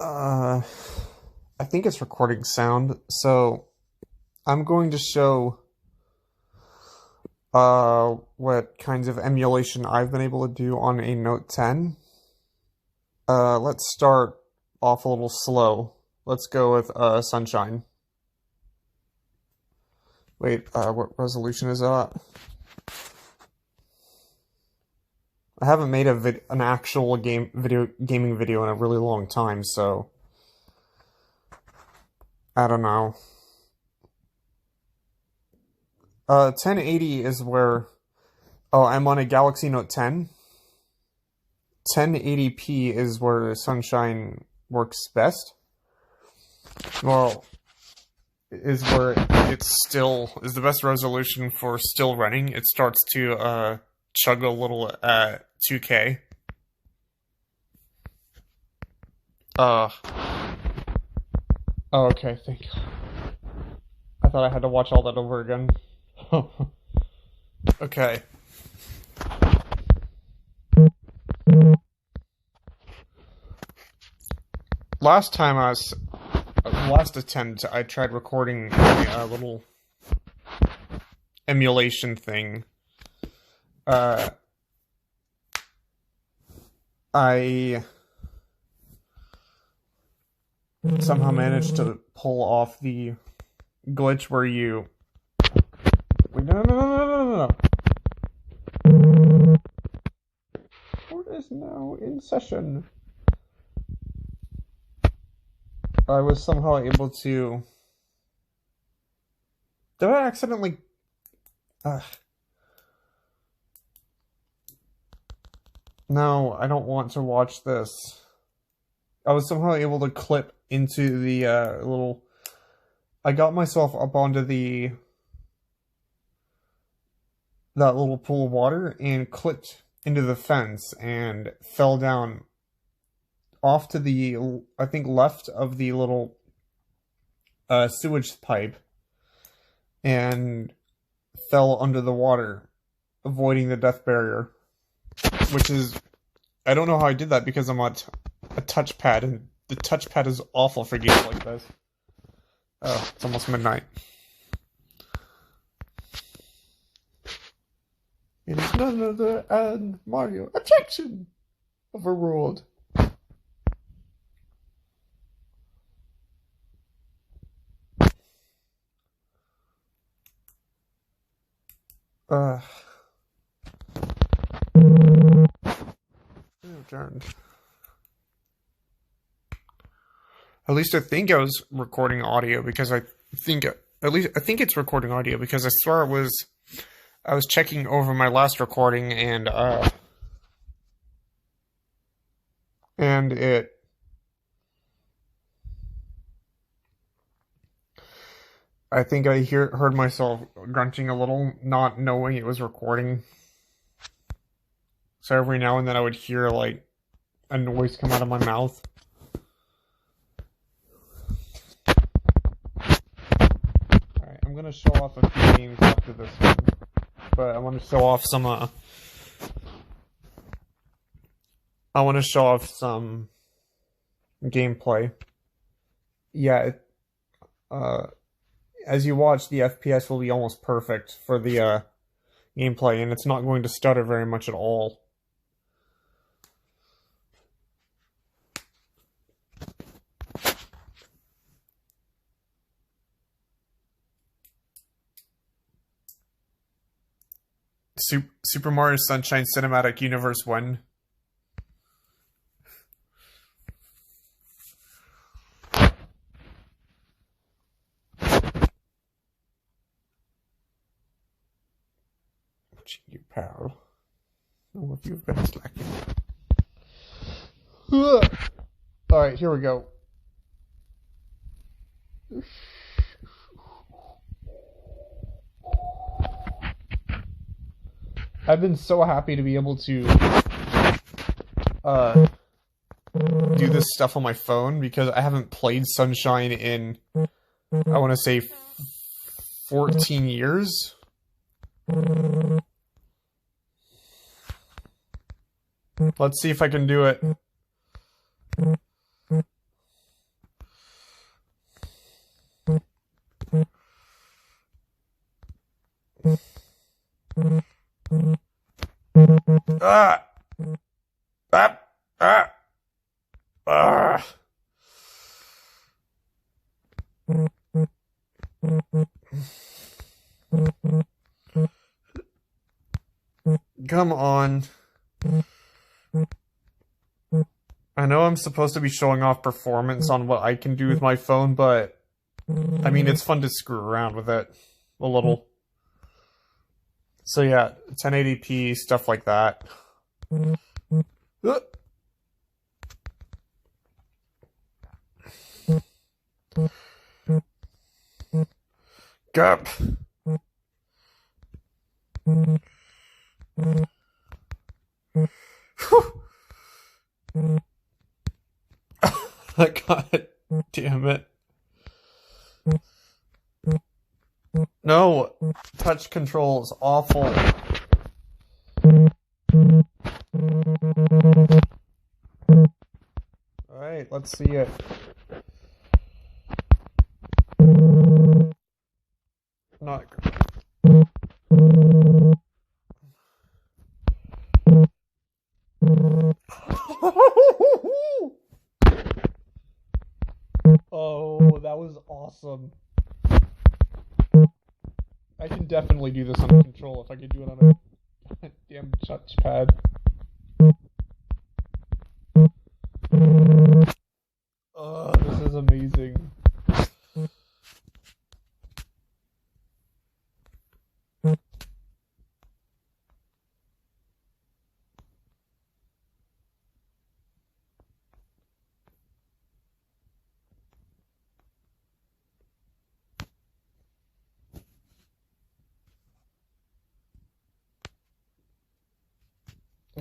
Uh, I think it's recording sound, so I'm going to show what kinds of emulation I've been able to do on a Note 10. Let's start off a little slow. Let's go with Sunshine. Wait, what resolution is that? I haven't made an actual gaming video in a really long time, so I don't know. 1080 is where... Oh, I'm on a Galaxy Note 10. 1080p is where Sunshine works best. Well, is where it's still is the best resolution for still running. It starts to chug a little at 2K. Oh, okay, thank God. I thought I had to watch all that over again. Okay. Last attempt, I tried recording a little emulation thing. I somehow managed to pull off the glitch where you... Wait, no. Court is now in session. I was somehow able to... Did I accidentally... No, I don't want to watch this. I was somehow able to clip into the little... I got myself up onto that little pool of water and clipped into the fence and fell down off to the, I think, left of the little sewage pipe and fell under the water, avoiding the death barrier. Which is, I don't know how I did that because I'm on a touchpad, and the touchpad is awful for games like this. Oh, it's almost midnight. It is none other than Mario. Objection! Overruled. Adjourned. At least I think I was recording audio because I think it's recording audio because I swear I was checking over my last recording and it I think I heard myself grunting a little, not knowing it was recording. So every now and then I would hear, like, a noise come out of my mouth. Alright, I'm gonna show off a few games after this one. But I want to show off some, I want to show off some gameplay. Yeah, as you watch, the FPS will be almost perfect for the, gameplay, and it's not going to stutter very much at all. Super Mario Sunshine Cinematic Universe 1. Watching you, pal. Oh, if you've been slacking. Alright, here we go. I've been so happy to be able to do this stuff on my phone because I haven't played Sunshine in, I want to say, 14 years. Let's see if I can do it. Ah! Ah! Ah! Ah! Come on. I know I'm supposed to be showing off performance on what I can do with my phone, but I mean, it's fun to screw around with it a little. So yeah, 1080p, stuff like that. Gap. God damn it. No, touch control is awful. Alright, let's see it. Not Oh, that was awesome. I can definitely do this on a control if I could do it on a damn touchpad. Oh, this is amazing.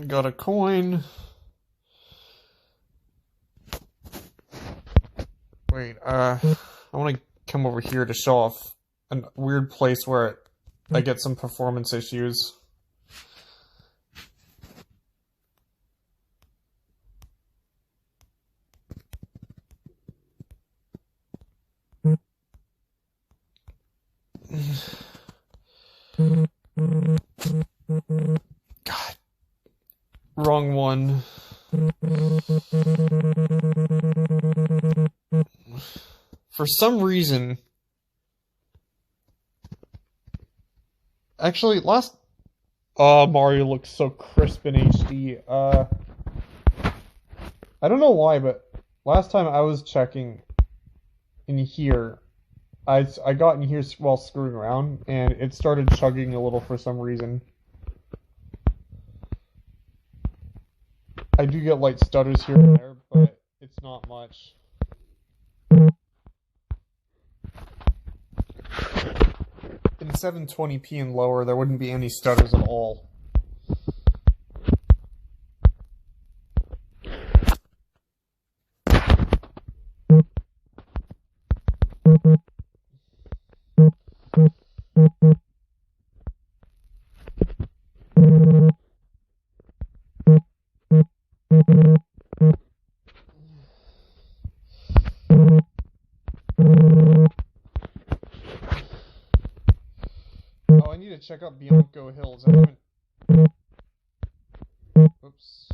Got a coin. Wait, I want to come over here to show off a weird place where I get some performance issues. God. Wrong one. For some reason... Actually, Mario looks so crisp in HD. I don't know why, but last time I was checking in here, I got in here while screwing around, and it started chugging a little for some reason. I do get light stutters here and there, but it's not much. In 720p and lower, there wouldn't be any stutters at all. Oh, I need to check out Bianco Hills. I haven't... Oops.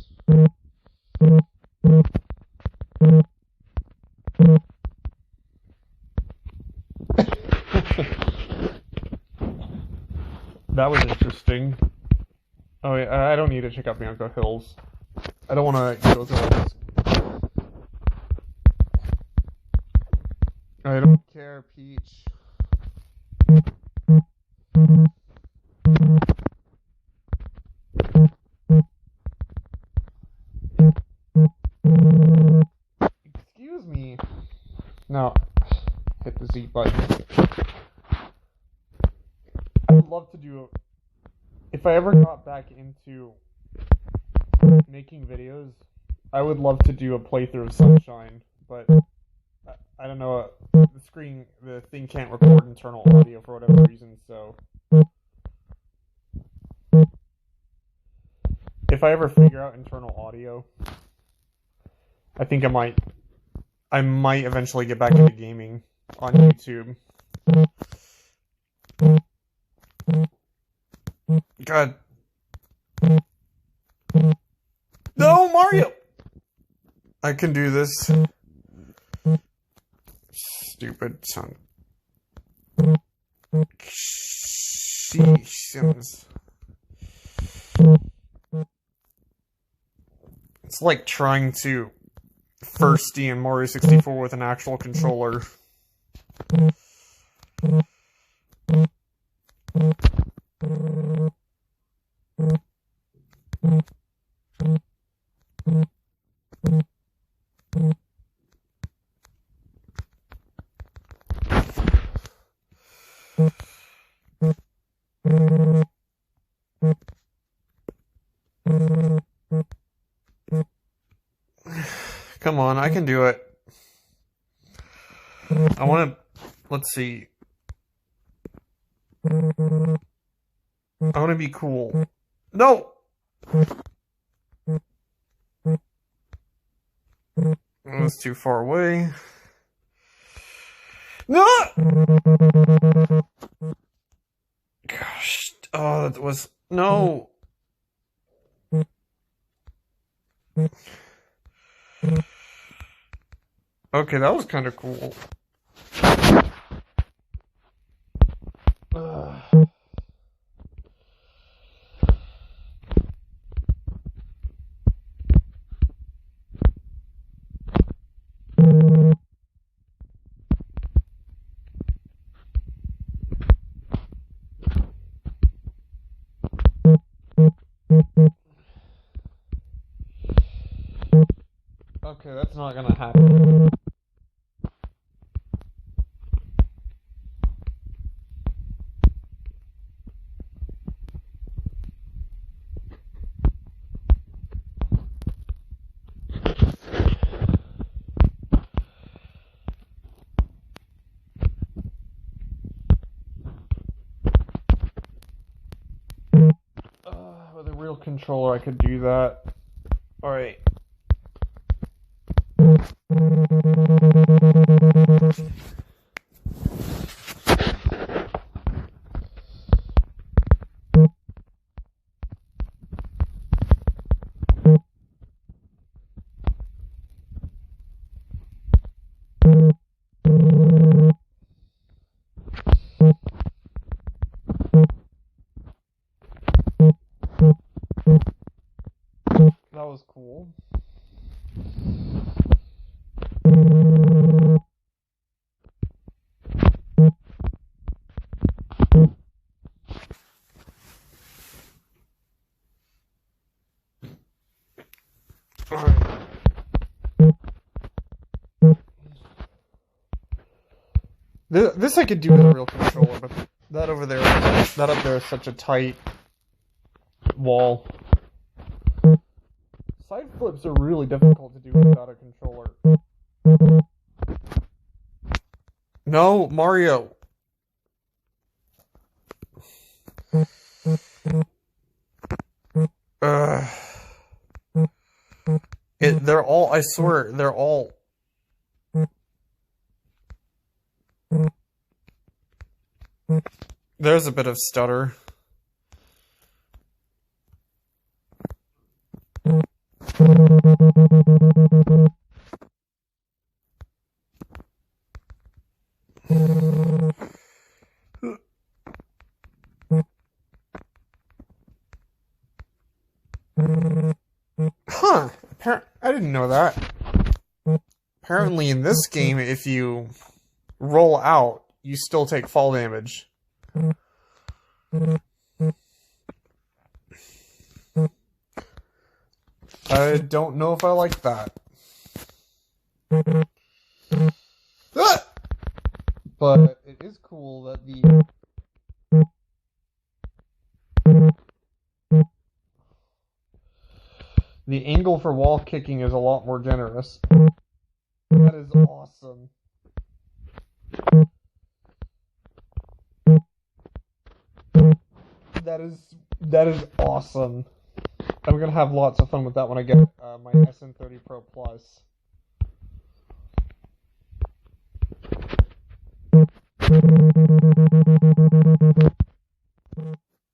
That was interesting. Oh, yeah, I don't need to check out Bianco Hills. I don't want to go through all this. I don't care, Peach. Excuse me. No. Hit the Z button. I would love to do... If I ever got back into making videos, I would love to do a playthrough of Sunshine, but I don't know, the thing can't record internal audio for whatever reason, so... If I ever figure out internal audio, I think I might eventually get back into gaming on YouTube. God. No, Mario! I can do this. Stupid son. Sims. It's like trying to firsty in Mario 64 with an actual controller. Come on, I can do it. I want to... Let's see. I want to be cool. No! That's too far away. No! Gosh. Oh, that was... No! Okay, that was kind of cool. Okay, that's not gonna happen. With a real controller, I could do that. Alright. That was cool. This I could do with a real controller, but that over there, that up there is such a tight wall. Side flips are really difficult to do without a controller. No, Mario. They're all, I swear, they're all... There's a bit of stutter. Huh. I didn't know that. Apparently in this game, if you roll out, you still take fall damage. I don't know if I like that. Ah! But it is cool that the angle for wall kicking is a lot more generous. That is awesome. That is awesome. I'm gonna have lots of fun with that when I get my SN30 Pro Plus.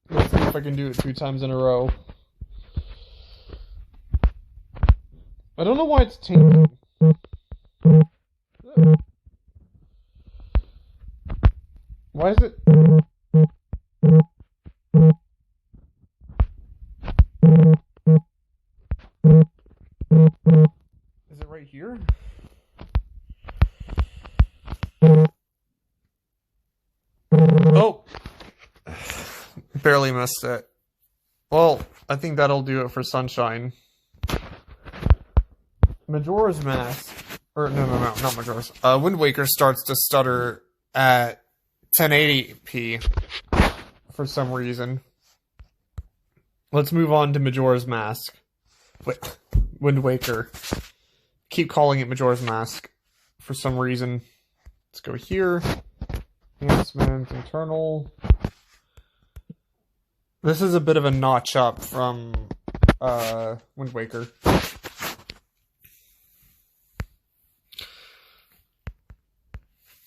Let's see if I can do it 2 times in a row. I don't know why it's taking. Why is it? Is it right here? Oh! Barely missed it. Well, I think that'll do it for Sunshine. Majora's Mask. Or, no, not Majora's. Wind Waker starts to stutter at 1080p for some reason. Let's move on to Majora's Mask. Wait, Wind Waker. Keep calling it Majora's Mask for some reason. Let's go here. Enhancement, internal. This is a bit of a notch up from Wind Waker.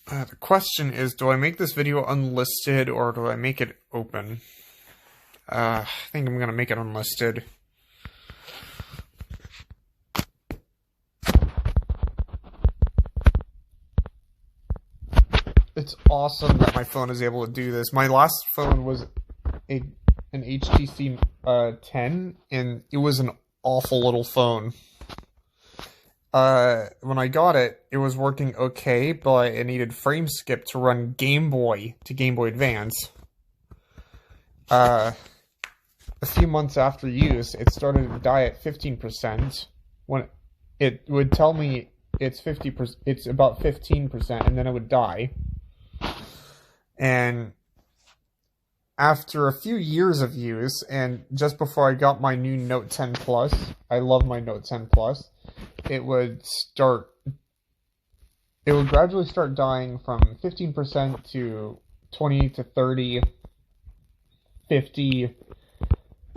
The question is, do I make this video unlisted or do I make it open? I think I'm gonna make it unlisted. It's awesome that my phone is able to do this. My last phone was an HTC 10, and it was an awful little phone. When I got it, it was working okay, but it needed frame skip to run Game Boy to Game Boy Advance. A few months after use, it started to die at 15%. When it would tell me it's 50%, it's about 15%, and then it would die. And after a few years of use, and just before I got my new Note 10 Plus, I love my Note 10 Plus, it would gradually start dying from 15% to 20 to 30, 50,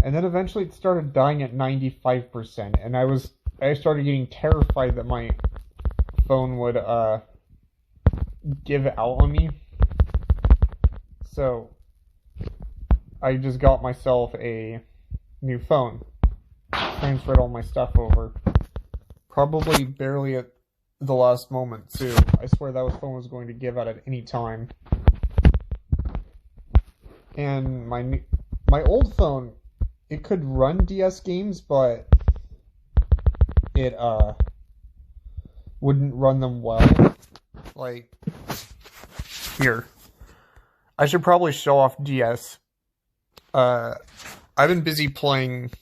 and then eventually it started dying at 95%, and I started getting terrified that my phone would give out on me. So I just got myself a new phone, transferred all my stuff over. Probably barely at the last moment, too. I swear that phone was going to give out at any time. And my old phone, it could run DS games, but it wouldn't run them well. Like, here. I should probably show off DS. I've been busy playing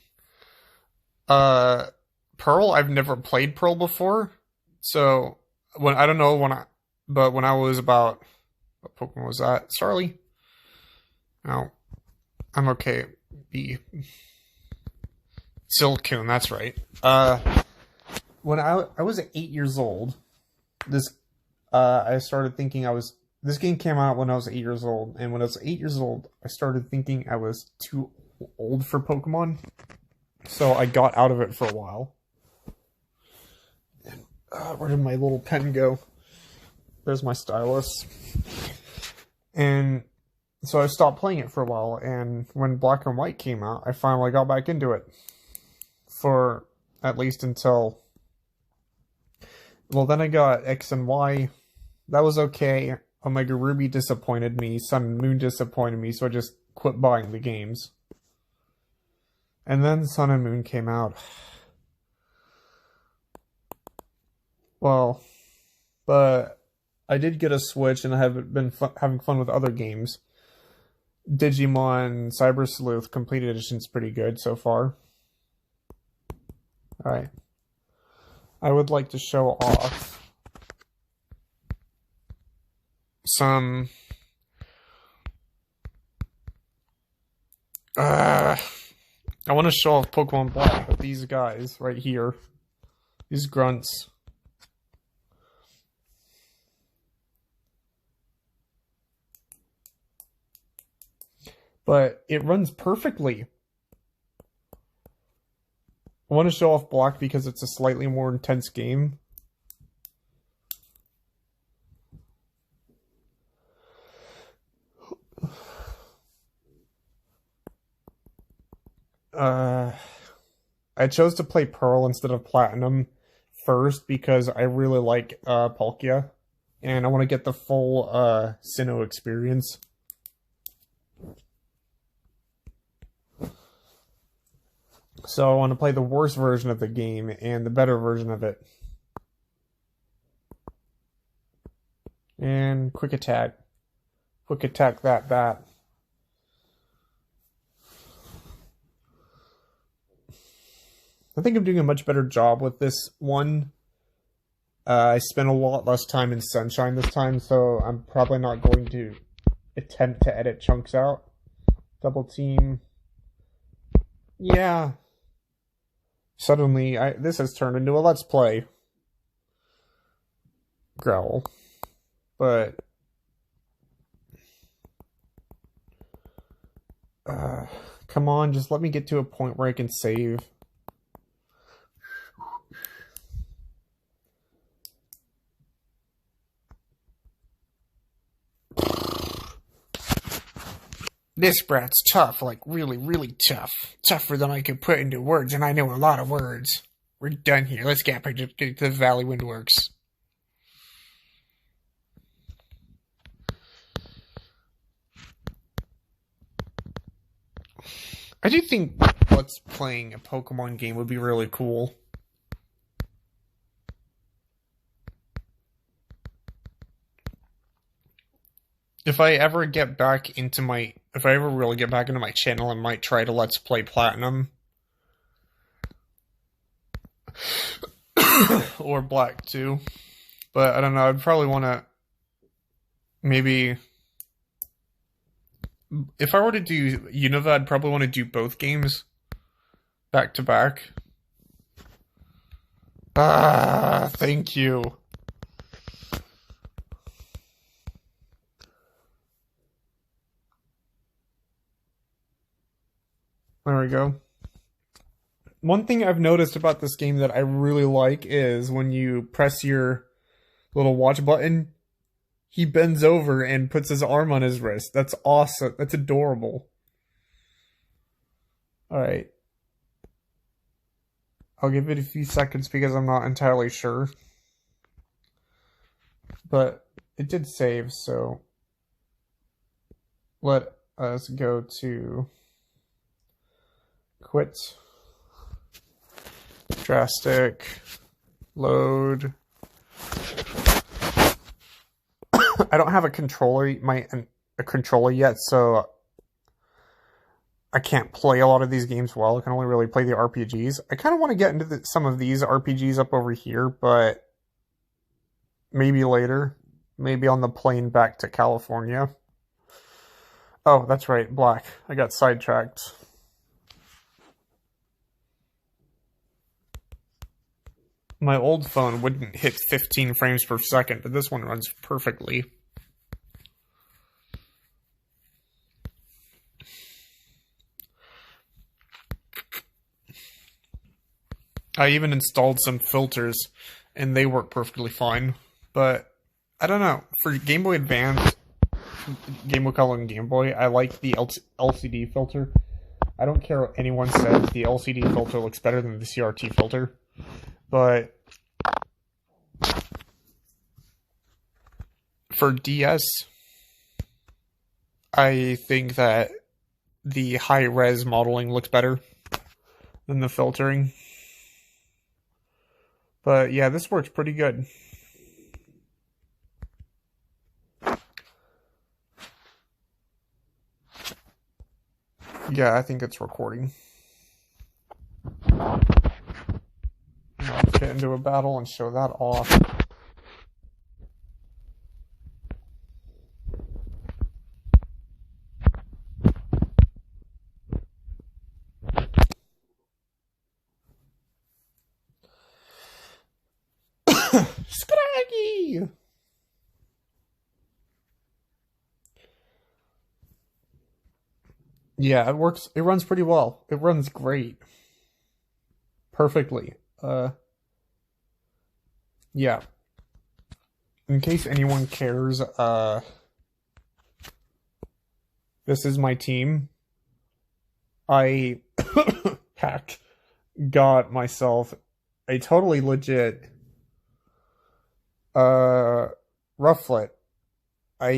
Pearl. I've never played Pearl before, so when I was about, what Pokemon was that? Starly? No, I'm okay. Silcoon, that's right. When I was 8 years old, I started thinking this game came out when I was 8 years old, and when I was 8 years old, I started thinking I was too old for Pokemon, so I got out of it for a while. Where did my little pen go? There's my stylus. And so I stopped playing it for a while, and when Black and White came out, I finally got back into it. For at least until... Well, then I got X and Y. That was okay. Omega Ruby disappointed me. Sun and Moon disappointed me, so I just quit buying the games. And then Sun and Moon came out. Well, but I did get a Switch, and I have been having fun with other games. Digimon Cyber Sleuth Complete Edition is pretty good so far. Alright. I would like to show off some I want to show off Pokemon Black with these guys right here. These grunts. But it runs perfectly. I want to show off Black because it's a slightly more intense game. I chose to play Pearl instead of Platinum first because I really like Palkia, and I want to get the full Sinnoh experience. So I want to play the worst version of the game and the better version of it. And quick attack. Quick attack that. I think I'm doing a much better job with this one. I spent a lot less time in Sunshine this time, so I'm probably not going to attempt to edit chunks out. Double team. Yeah. Suddenly, this has turned into a Let's Play. Growl. But... come on, just let me get to a point where I can save. This brat's tough, like really, really tough. Tougher than I could put into words, and I know a lot of words. We're done here. Let's get back to the Valley Wind Works. I do think Let's playing a Pokemon game would be really cool. If I ever really get back into my channel, I might try to Let's Play Platinum. Or Black too. But I don't know, I'd probably want to maybe... If I were to do Unova, I'd probably want to do both games back to back. Thank you. There we go. One thing I've noticed about this game that I really like is when you press your little watch button, he bends over and puts his arm on his wrist. That's awesome. That's adorable. Alright. I'll give it a few seconds because I'm not entirely sure. But it did save, so let us go to quit. Drastic. Load. I don't have a controller yet, so I can't play a lot of these games well. I can only really play the RPGs. I kind of want to get into some of these RPGs up over here, but maybe later. Maybe on the plane back to California. Oh, that's right, Black. I got sidetracked. My old phone wouldn't hit 15 frames per second, but this one runs perfectly. I even installed some filters, and they work perfectly fine. But, I don't know. For Game Boy Advance, Game Boy Color and Game Boy, I like the LCD filter. I don't care what anyone says, the LCD filter looks better than the CRT filter. But for DS, I think that the high-res modeling looks better than the filtering. But yeah, this works pretty good. Yeah, I think it's recording. Let's get into a battle and show that off. Scraggy! Yeah, it works. It runs pretty well. It runs great. Perfectly. Yeah. In case anyone cares, this is my team. I got myself a totally legit Uh, Rufflet. I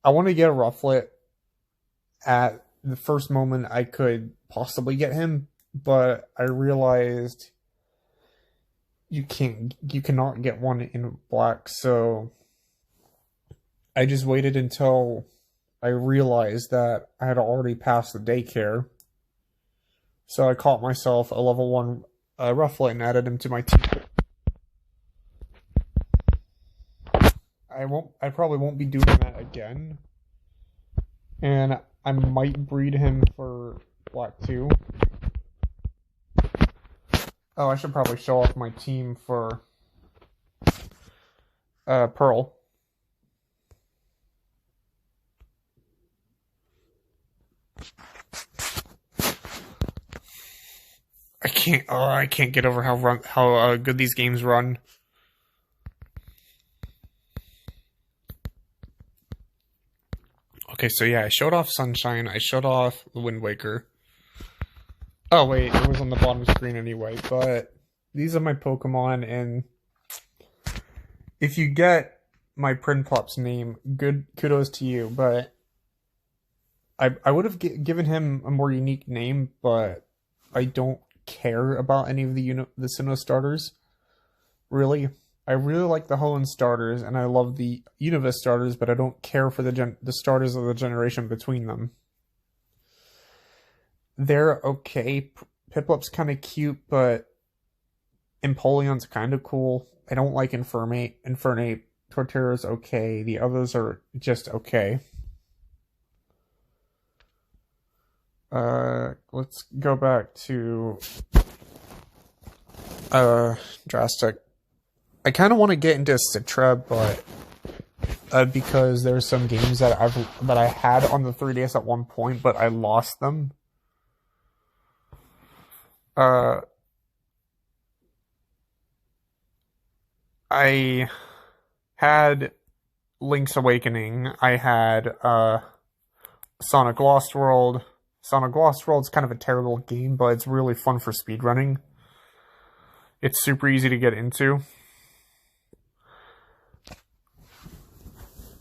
want to get a Rufflet at the first moment I could possibly get him, but I realized you cannot get one in black, so I just waited until I realized that I had already passed the daycare. So I caught myself a level 1 Rufflet and added him to my team. I probably won't be doing that again. And I might breed him for black too. Oh, I should probably show off my team for Pearl. I can't get over how good these games run. Okay, so yeah, I showed off Sunshine, I showed off the Wind Waker. Oh wait, it was on the bottom screen anyway, but these are my Pokemon, and if you get my Prinplop's name, good kudos to you, but I would have given him a more unique name, but I don't care about any of the Sinnoh starters. Really. I really like the Hoenn starters, and I love the Univist starters, but I don't care for the starters of the generation between them. They're okay. Piplup's kind of cute, but Empoleon's kind of cool. I don't like Infernape. Torterra's okay. The others are just okay. Let's go back to Drastic. I kind of want to get into Citra, but because there's some games that I had on the 3DS at one point, but I lost them. I had Link's Awakening. I had Sonic Lost World. Sonic Lost World's kind of a terrible game, but it's really fun for speedrunning. It's super easy to get into.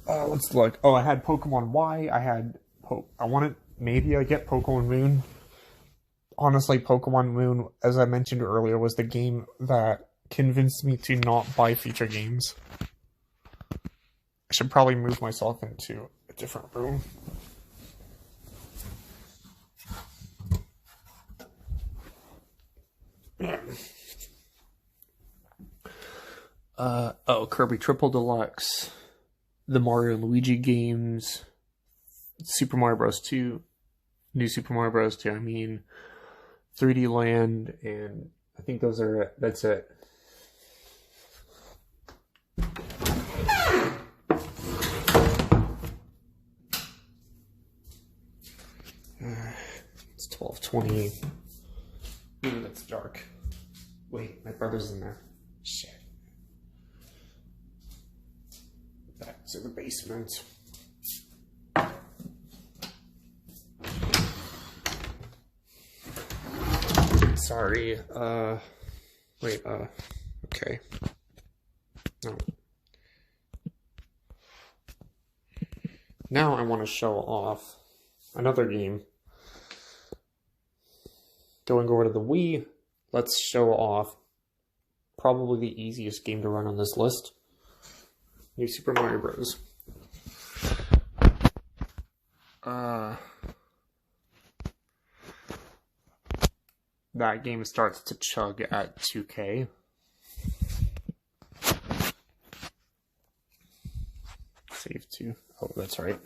Let's look. Oh, I had Pokemon Y. I had maybe I get Pokemon Moon. Honestly, Pokemon Moon, as I mentioned earlier, was the game that convinced me to not buy future games. I should probably move myself into a different room. Kirby Triple Deluxe, the Mario and Luigi games, Super Mario Bros. 2, New Super Mario Bros. 2, 3D Land, and I think that's it. It's 12:20. Ooh, that's dark. Wait, my brother's in there. Shit. Back to the basement. Sorry, okay. No. Now I want to show off another game. Going over to the Wii, let's show off probably the easiest game to run on this list. New Super Mario Bros. That game starts to chug at 2K. Save to. Oh, that's right.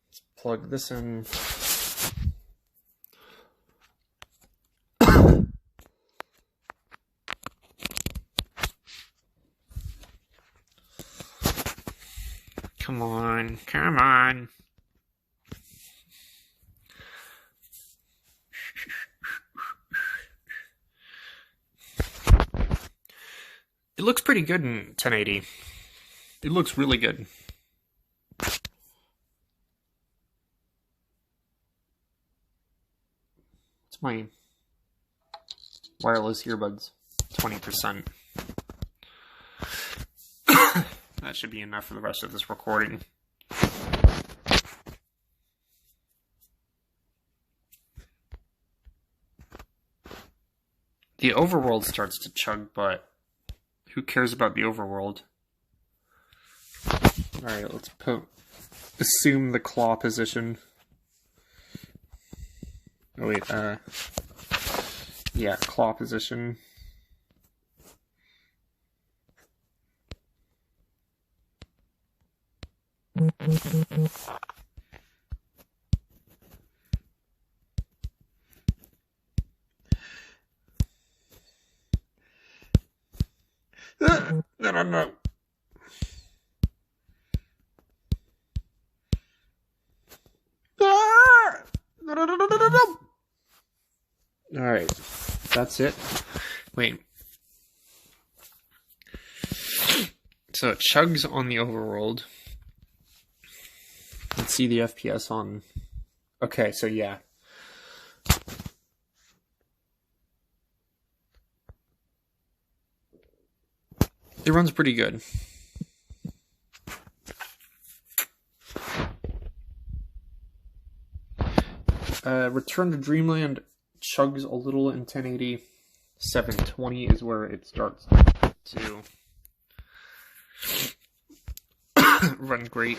Let's plug this in. Come on, come on. It looks pretty good in 1080. It looks really good. It's my wireless earbuds. 20%. That should be enough for the rest of this recording. The overworld starts to chug, but who cares about the overworld? Alright, let's assume the claw position. Oh wait, yeah, claw position. No. Alright, that's it. Wait. So it chugs on the overworld. Let's see the FPS on... Okay, so yeah. It runs pretty good. Return to Dreamland chugs a little in 1080. 720 is where it starts to run great,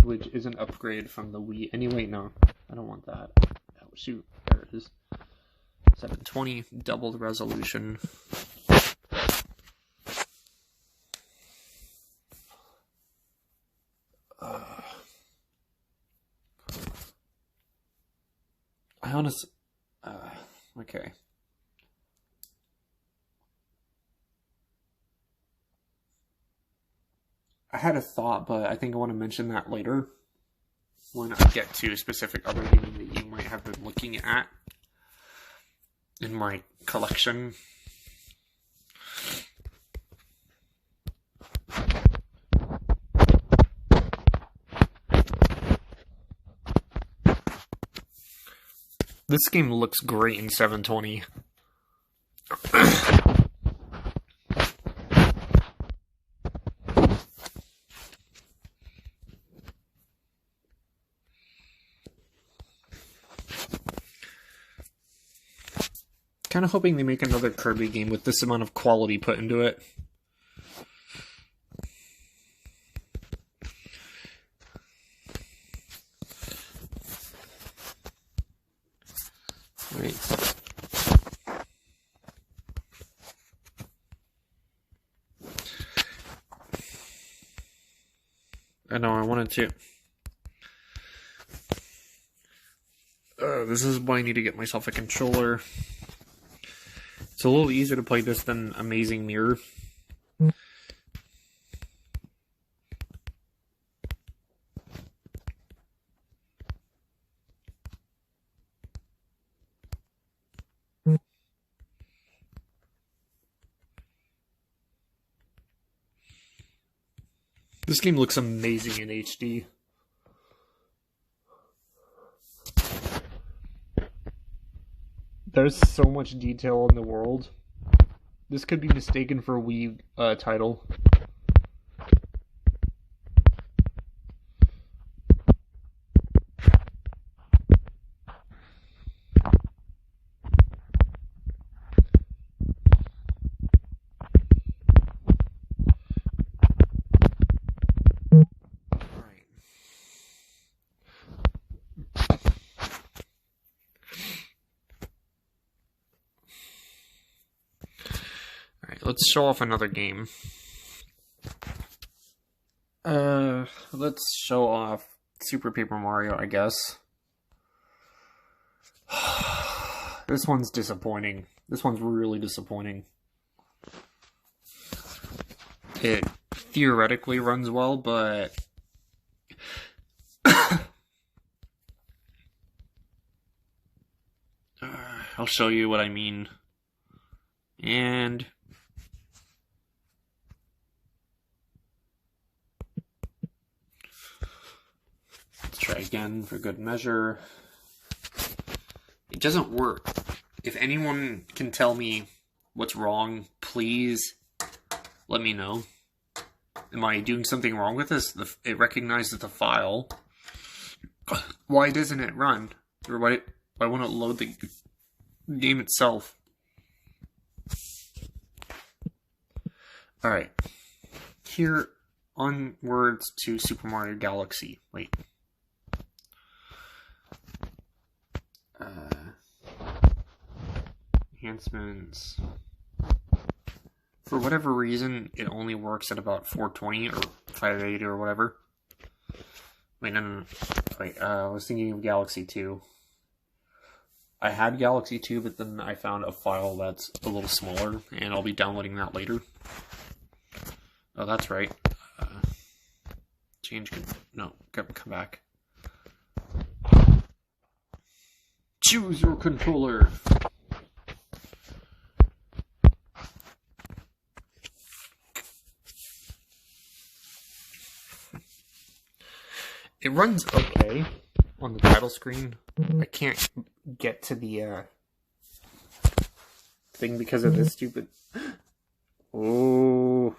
which is an upgrade from the Wii. Anyway, no, I don't want that. Oh, shoot, there it is. 720, double the resolution. I honestly... okay. I had a thought, but I think I want to mention that later. When I get to a specific other game that you might have been looking at in my collection. This game looks great in 720. Kind of hoping they make another Kirby game with this amount of quality put into it. Wait. I know, I wanted to... this is why I need to get myself a controller. It's a little easier to play this than Amazing Mirror. This game looks amazing in HD. There's so much detail in the world. This could be mistaken for a Wii title. Let's show off another game. Let's show off Super Paper Mario, I guess. This one's disappointing. This one's really disappointing. It theoretically runs well, but... I'll show you what I mean. And... try again for good measure. It doesn't work. If anyone can tell me what's wrong, please let me know. Am I doing something wrong with this? It recognizes the file. Why doesn't it run? Or why won't it load the game itself? Alright. Here, onwards to Super Mario Galaxy. Wait. Enhancements. For whatever reason, it only works at about 420 or 580 or whatever. Wait, no. Wait, I was thinking of Galaxy 2. I had Galaxy 2, but then I found a file that's a little smaller, and I'll be downloading that later. Oh, that's right. Come back. Choose your controller. It runs okay on the title screen. I can't get to the thing because of this stupid... Oh.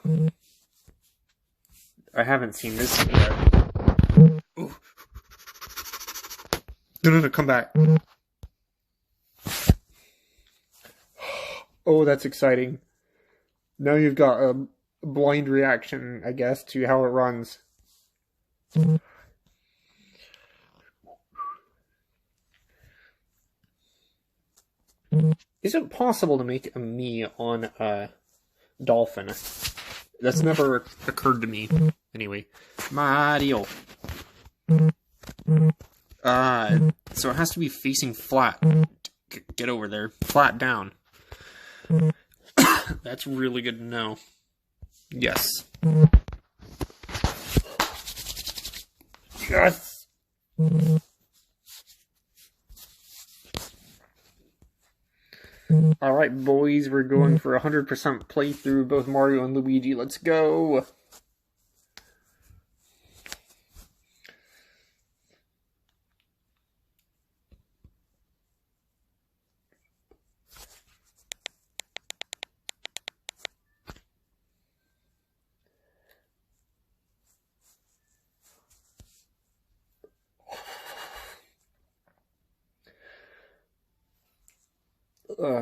I haven't seen this yet. Ooh. No, come back. Oh, that's exciting. Now you've got a blind reaction, I guess, to how it runs. Is it possible to make a me on a dolphin? That's never occurred to me. Anyway, Mario. So it has to be facing flat. Get over there. Flat down. That's really good to know. Yes. Yes! Alright, boys, we're going for 100% playthrough, both Mario and Luigi. Let's go!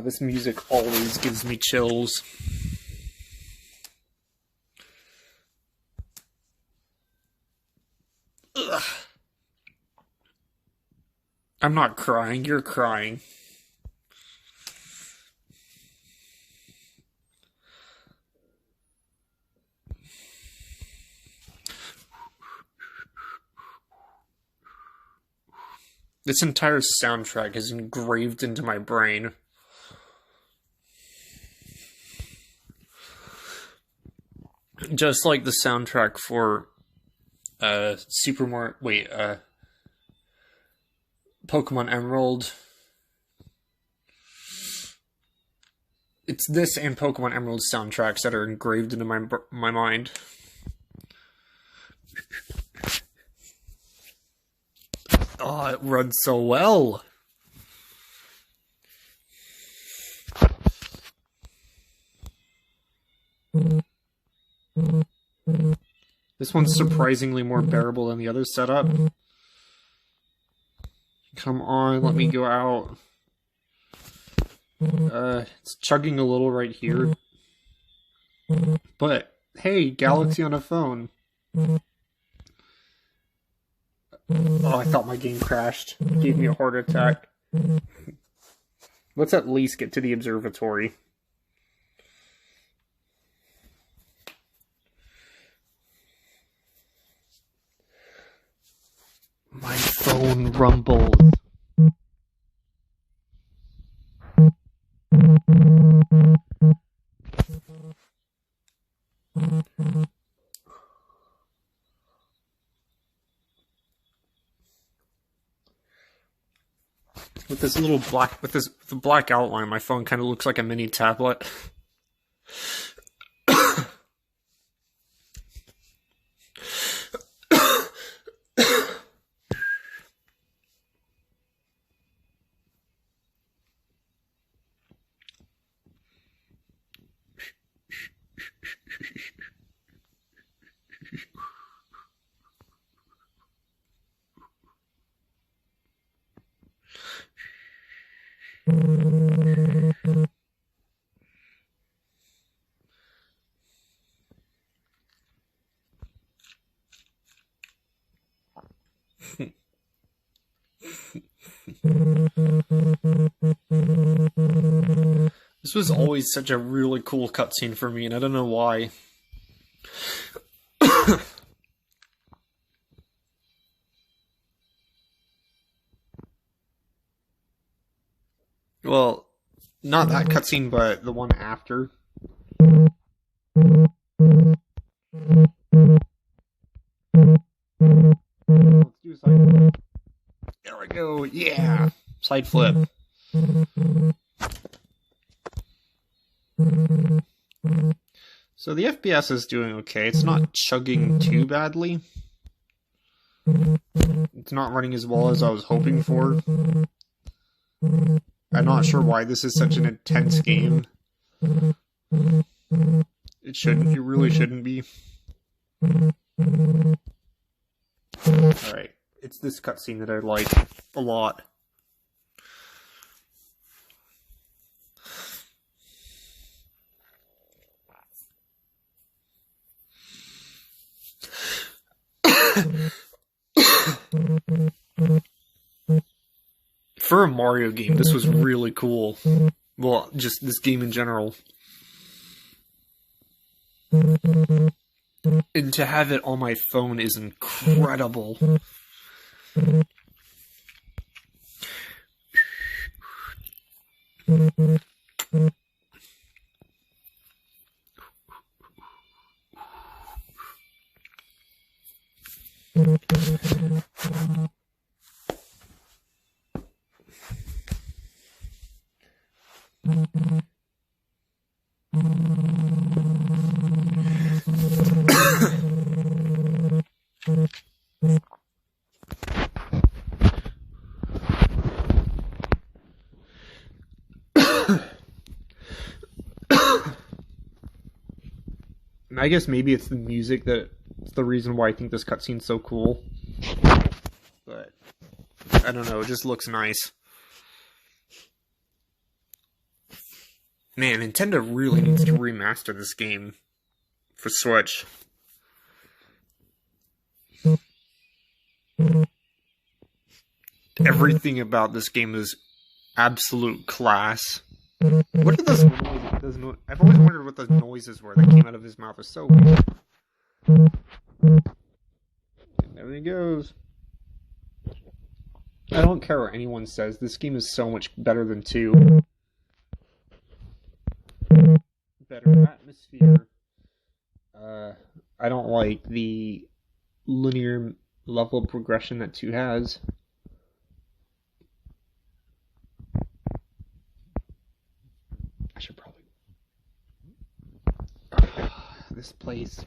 This music always gives me chills. Ugh. I'm not crying, you're crying. This entire soundtrack is engraved into my brain. Just like the soundtrack for Pokemon Emerald. It's this and Pokemon Emerald soundtracks that are engraved into my mind. Oh, it runs so well. This one's surprisingly more bearable than the other setup. Come on, let me go out. It's chugging a little right here. But, hey, Galaxy on a phone. Oh, I thought my game crashed. It gave me a heart attack. Let's at least get to the observatory. My phone rumbles. With this little black, with the black outline, my phone kind of looks like a mini tablet. This was always such a really cool cutscene for me, and I don't know why. Well, not that cutscene, but the one after. Let's do a side flip. There we go, yeah! Side flip. So the FPS is doing okay. It's not chugging too badly. It's not running as well as I was hoping for. I'm not sure why this is such an intense game. It shouldn't. It really shouldn't be. Alright. It's this cutscene that I like a lot. For a Mario game, this was really cool. Well, just this game in general. And to have it on my phone is incredible. And I guess maybe it's the music that's the reason why I think this cutscene's so cool. But I don't know, it just looks nice. Man, Nintendo really needs to remaster this game for Switch. Everything about this game is absolute class. What are those noises? I've always wondered what those noises were that came out of his mouth. It's so weird. And there he goes. I don't care what anyone says. This game is so much better than 2. Better atmosphere. I don't like the linear level progression that 2 has. I should probably... this place.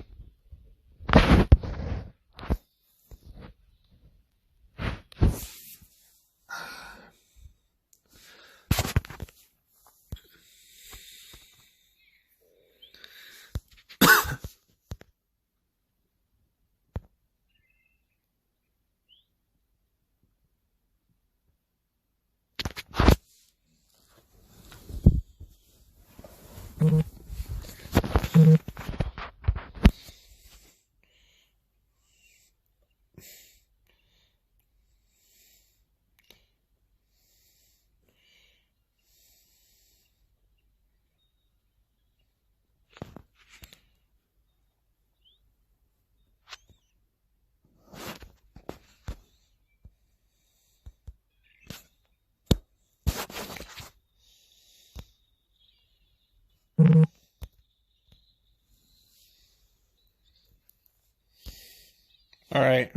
All right.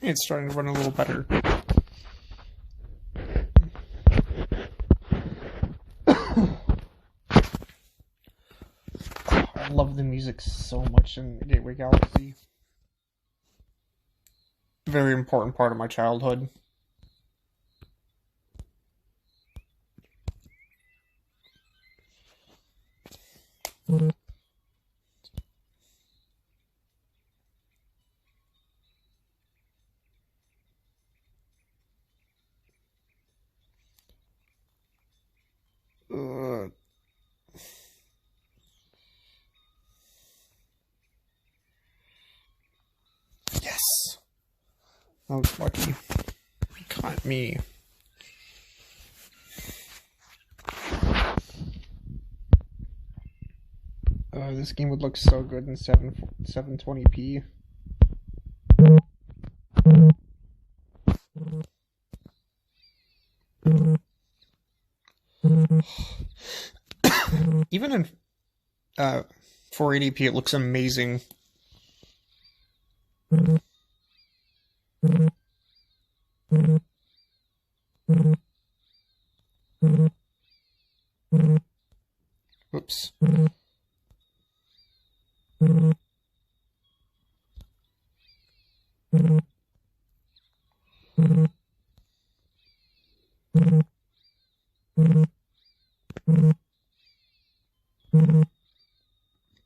It's starting to run a little better. I love the music so much in Gateway Galaxy. Very important part of my childhood. Yes! I was lucky. He caught me. This game would look so good in 720p. Even in 480p, it looks amazing. Oops.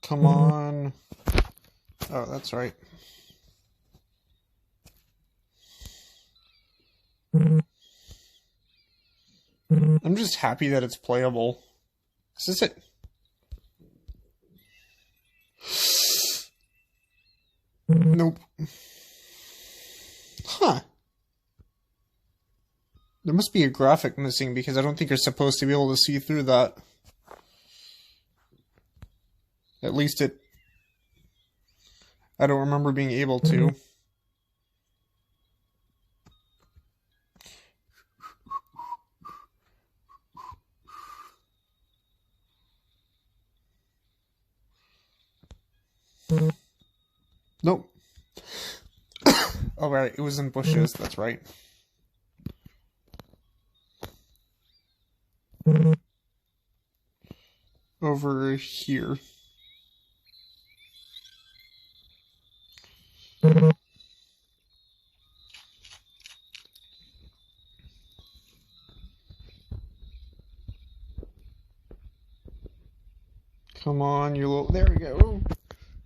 Come on. Oh, that's right. I'm just happy that it's playable. Is this it? Nope. Huh. There must be a graphic missing because I don't think you're supposed to be able to see through that. At least I don't remember being able to. Nope. Oh, right. It was in bushes. That's right. Over here. Come on, you little... There we go.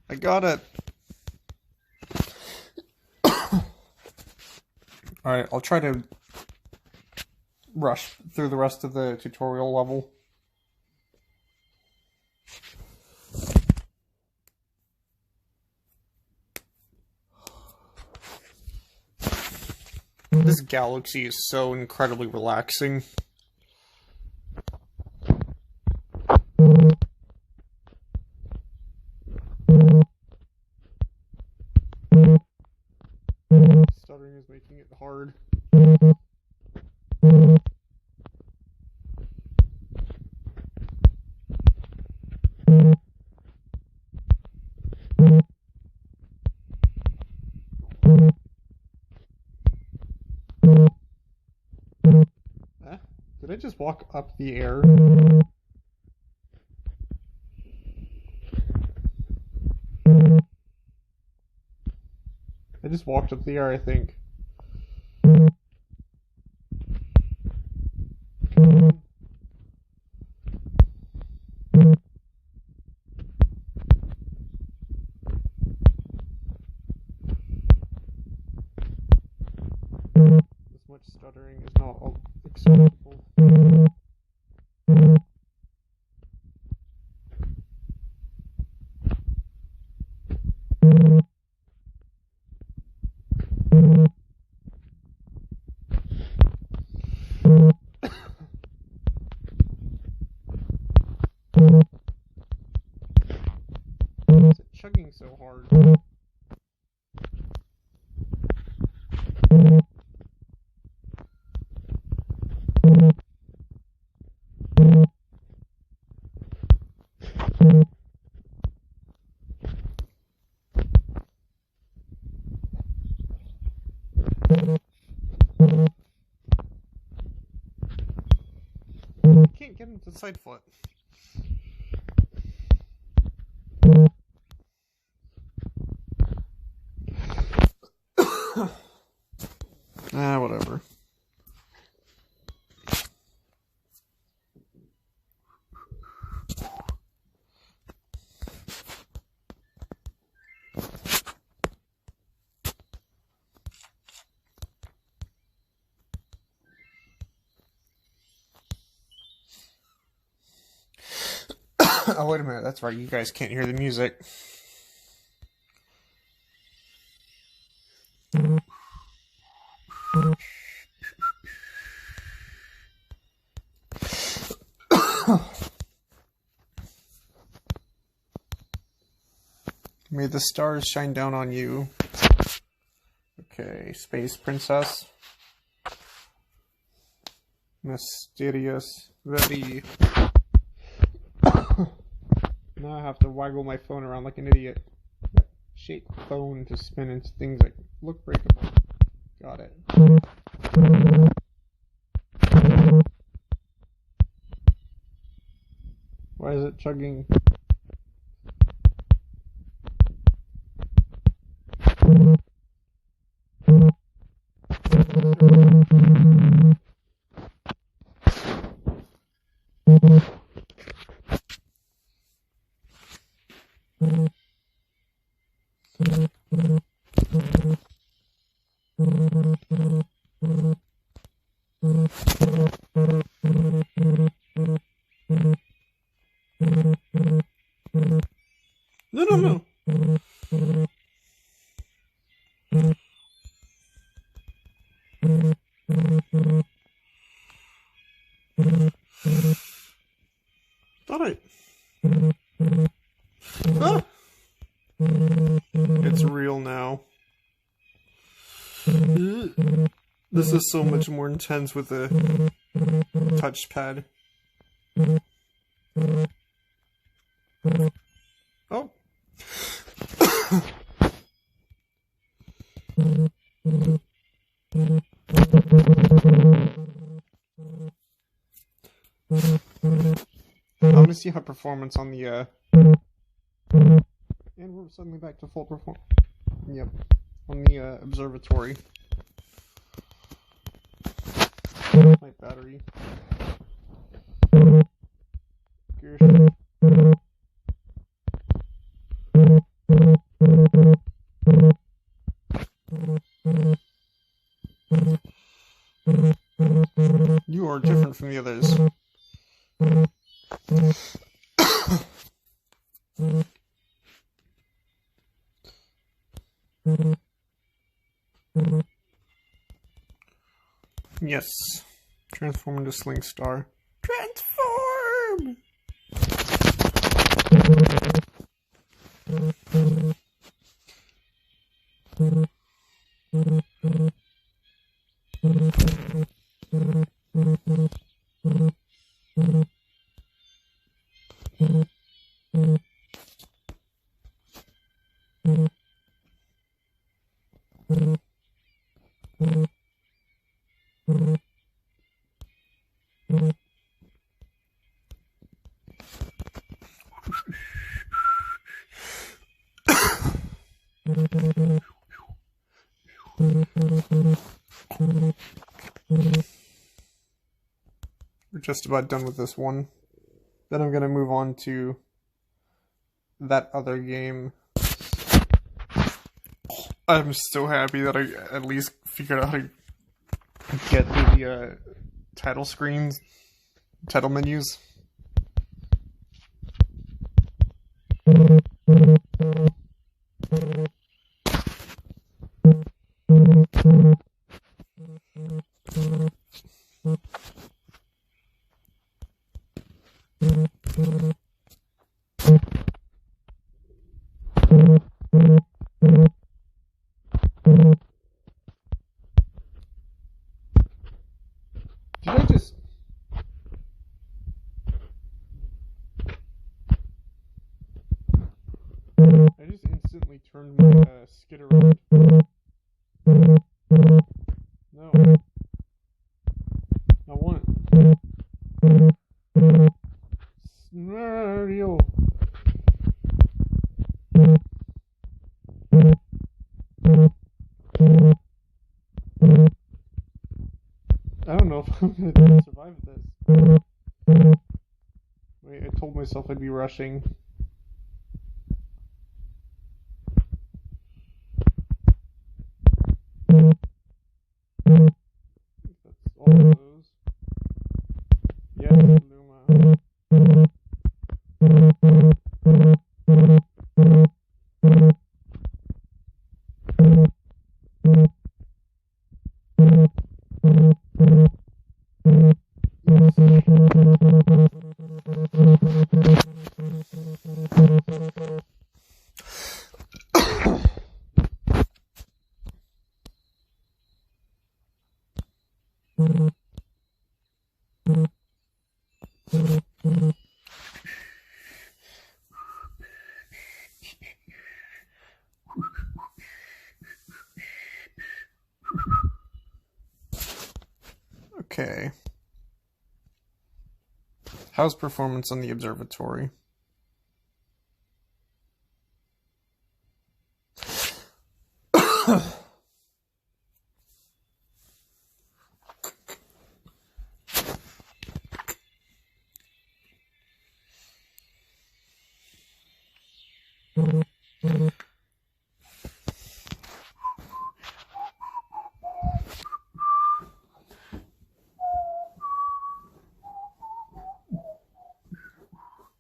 I got it. Alright, I'll try to rush through the rest of the tutorial level. This galaxy is so incredibly relaxing. Stuttering is making it hard. Did I just walk up the air? I just walked up the air, I think. This much stuttering is not acceptable. Why is it chugging so hard? I can't get into the side foot. Whatever. Oh, wait a minute. That's right. You guys can't hear the music. May the stars shine down on you. Okay, Space Princess. Mysterious. Very. Now I have to waggle my phone around like an idiot. Shape phone to spin into things that look breakable. Got it. Why is it chugging? No. Thought I... Ah! It's real now. This is so much more intense with the touchpad. Oh. I want to see her performance on the, and we're suddenly back to full performance. Yep. On the, observatory. My battery. Gosh. You are different from the others. Yes. Transform into Sling Star. Transform! We're just about done with this one. Then I'm going to move on to that other game. I'm so happy that I at least figured out how to get through the title screens, title menus. I just instantly turned my skid around. No. I want scenario. I don't know if I'm gonna survive this. Wait, I told myself I'd be rushing. That's all of those. Yes, Luma. Okay. How's performance on the observatory?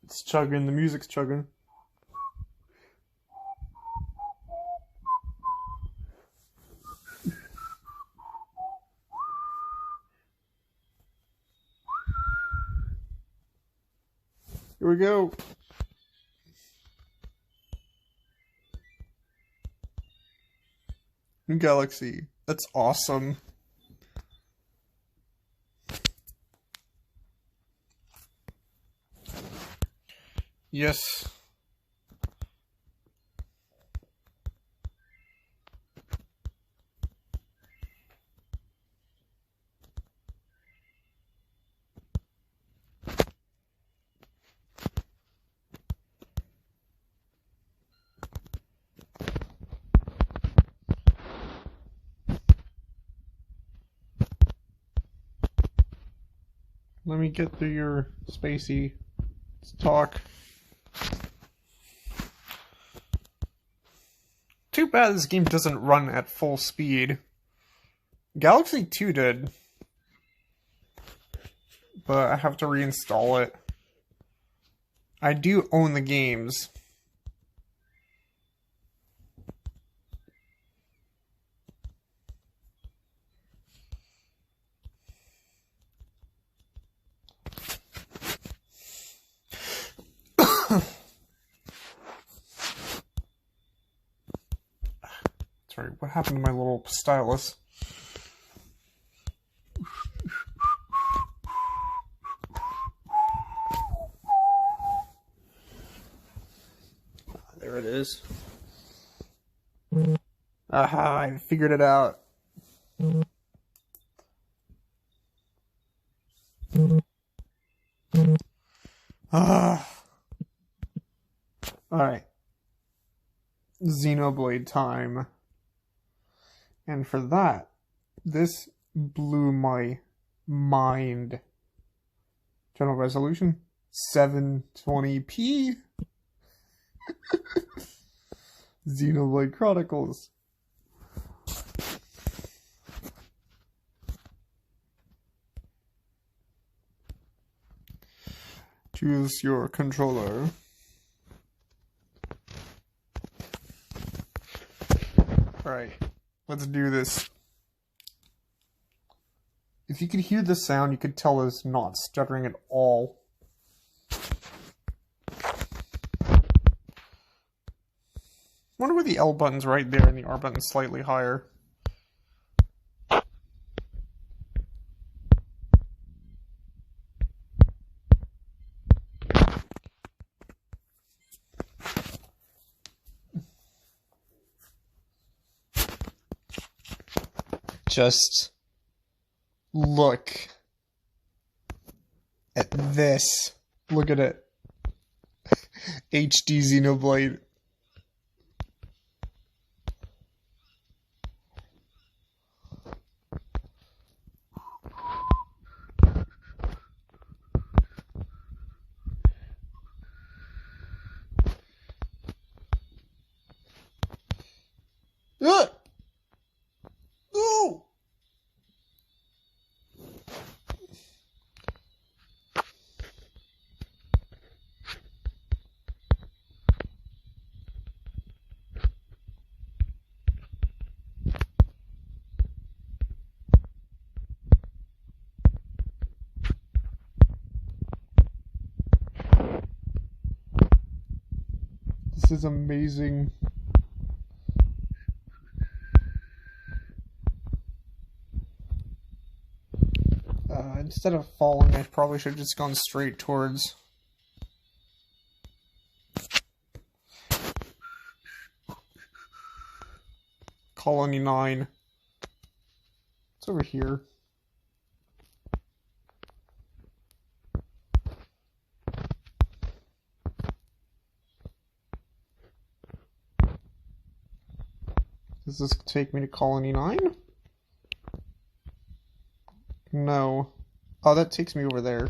It's chugging, the music's chugging. Here we go. Galaxy. That's awesome. Yes. Let me get through your spacey. Let's talk. Too bad this game doesn't run at full speed. Galaxy 2 did. But I have to reinstall it. I do own the games. Sorry, what happened to my little stylus? There it is. Aha, I figured it out. Ah. Alright. Xenoblade time. And for that, this blew my mind. General resolution 720p. Xenoblade Chronicles. Choose your controller. Alright, let's do this. If you could hear the sound, you could tell it's not stuttering at all. Wonder where the L button's right there and the R button's slightly higher. Just look at this. Look at it. HD Xenoblade. Ugh! Ooh! This is amazing. Instead of falling, I probably should have just gone straight towards... Colony 9. It's over here. Does this take me to Colony 9? No. Oh, that takes me over there.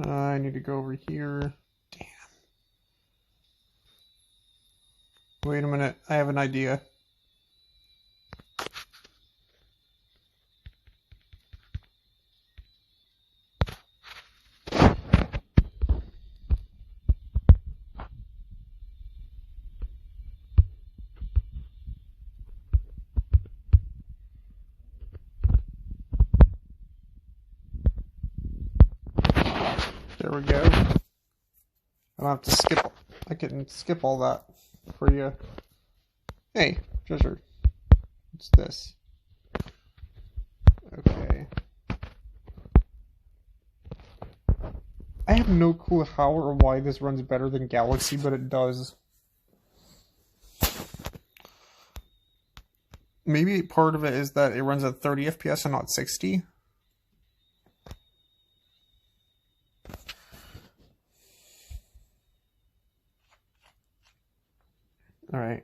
I need to go over here. Damn. Wait a minute. I have an idea. There we go. I don't have to skip. I can skip all that for you. Hey, treasure. What's this? Okay. I have no clue how or why this runs better than Galaxy, but it does. Maybe part of it is that it runs at 30 FPS and not 60. Alright.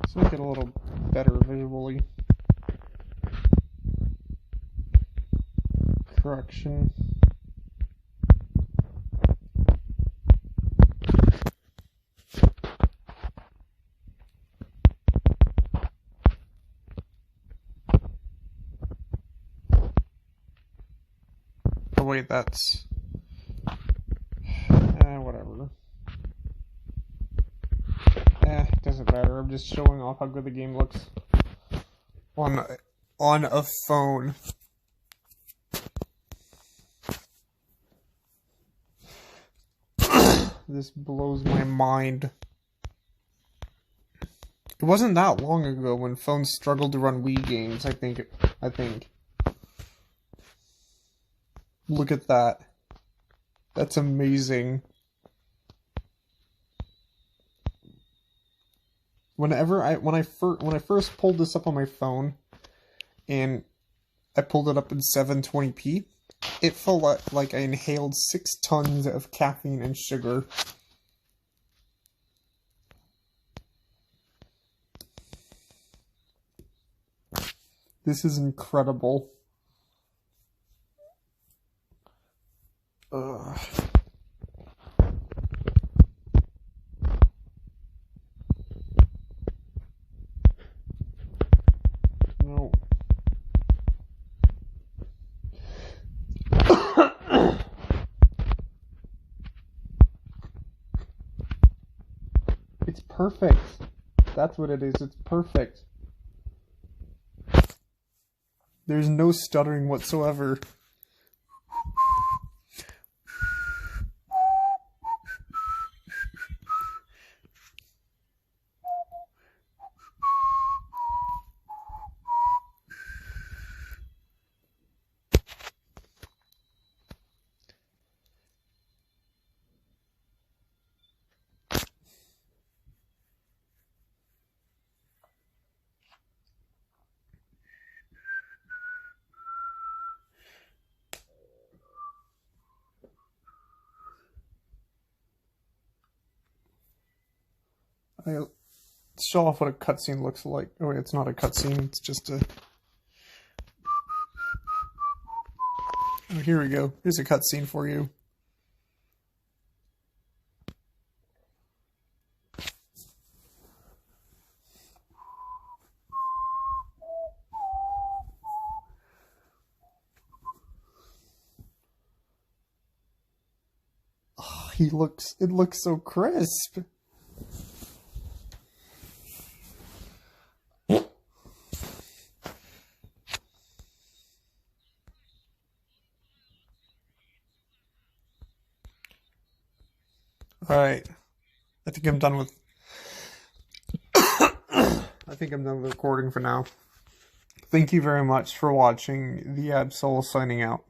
Let's make it a little better visually. Correction. Oh wait, that's... whatever. It doesn't matter. I'm just showing off how good the game looks on a phone. This blows my mind. It wasn't that long ago when phones struggled to run Wii games, I think. Look at that. That's amazing. When I first pulled this up on my phone and I pulled it up in 720p, it felt like I inhaled 6 tons of caffeine and sugar. This is incredible. Ugh. No. It's perfect. That's what it is. It's perfect. There's no stuttering whatsoever. I'll show off what a cutscene looks like. Oh wait, it's not a cutscene, it's just a... Oh, here we go. Here's a cutscene for you. Oh, it looks so crisp. Alright. I think I'm done with... I think I'm done with recording for now. Thank you very much for watching. The Absol signing out.